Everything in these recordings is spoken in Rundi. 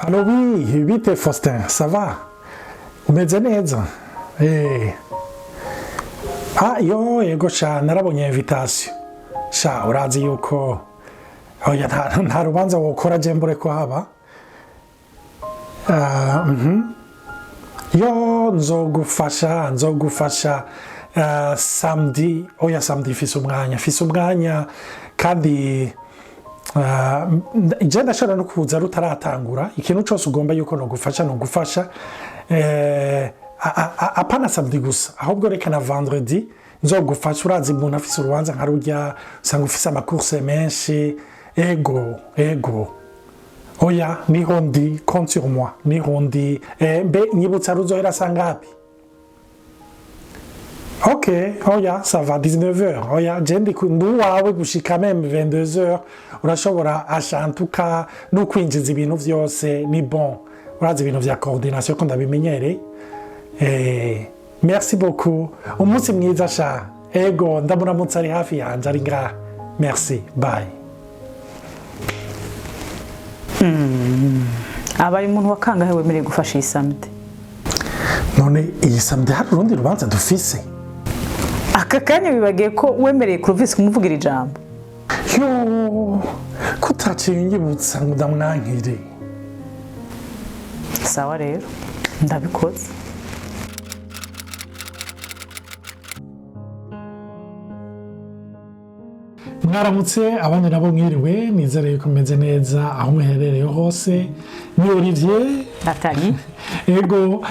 Allô, oui, bite Faustin, ça va? Umeze neza? Yo, yego sha, narabonye invitation. Sha, urazi yuko oya nta rubanza wokora je mbure ko haba. Yo, nzogufasha samedi, samedi fise umwanya kandi je ndashobora no kuza rutaratangura ikintu cyose ugomba yuko no gufasha apana samedi gusa ahubwo reka na vendredi nzogufasha urazi umuntu afise urubanza nka rujya usanga ufise amakurse menshi ego oya niho ndi compte sur moi niho ndi mbe nyibutsa ruzohera sangapi. Ok, oya, ça va, 19h. Oya, jendi nduwawe gushika même 22h. Urashobora ashantuka no kwinjiza ibintu vyose ni bon. Urazi ibintu vya coordination ko ndabimenyereye. Merci beaucoup. Umunsi mwiza sha. Ego, ndamuramutsa ari hafi yanje ari ngaha. Merci, bye. Abari umuntu wakangahe wemereye gufasha iyi samedi? None iyi samedi hari urundi rubanza dufise? Aka kanya bibagiye ko wemereye Clovis kumuvugira ijambo. Yo, kutaciye nyibutsa ngo ndamwankire. Sawa rero, ndabikoze. Mwaramutse abandi nabo mwiriwe nizereye ko meze neza aho muherereye hose. Ni Olivier Nathalie. Ego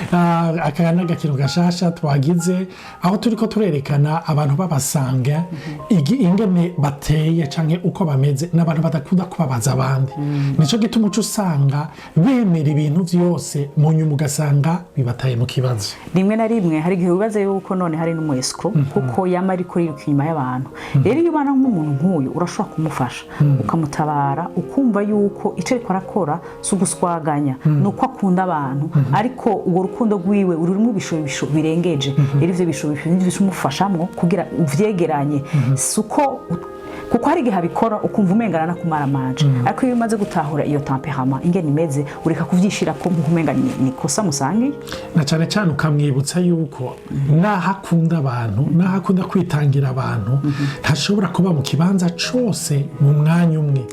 akana gakino gashasha twagize aho turiko turerekana abantu babasanga ingene bateye canke uko bameze n'abantu badakunda kubabaza abandi. Nico gituma uco usanga bemera ibintu vyose mu nyuma ugasanga bibataye mu kibazo. Rimwe na rimwe hari igihe ubaze yuko none hari n'umwesco kuko yama ari kuri inyuma y'abantu. Rero iyo ubana nk'umuntu nk'uyu urashobora kumufasha ukamutabara ukumva yuko ico ariko arakora suguswaganya nuko akunda abantu ariko uwo rukundo rwiwe ururimo ibisho birengeje rero ivyo bisho bimufashamwo kugira uvyegeranye suko kuko hari igihe abikora ukumva umengana na kumara manje ariko iyo umaze gutahura iyo temperament ingene imeze ureka kuvyishira ko umenga ni kosa musangi na cyane ukamwibutsa yuko nahakunda abantu nahakunda kwitangira abantu ntashobora kuba mu kibanza cose mu mwanya umwe.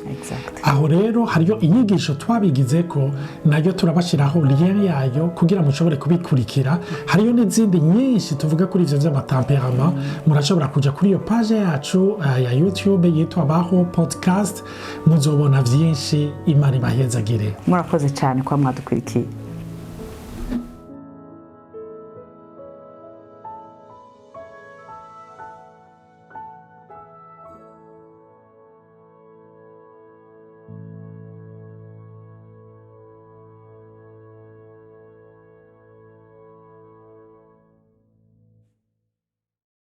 Aho rero hariyo inyigisho twabigize ko nayo turabashiraho lien yayo kugira mushobore kubikurikira. Hariyo n'izindi nyinshi tuvuga kuri ivyo vy'amatemperament murashobora kuja kuri iyo page yacu ya YouTube yitwa Baho Podcast muzobona vyinshi. Imana ibahezagire. Murakoze cyane kwa mwadukurikiye.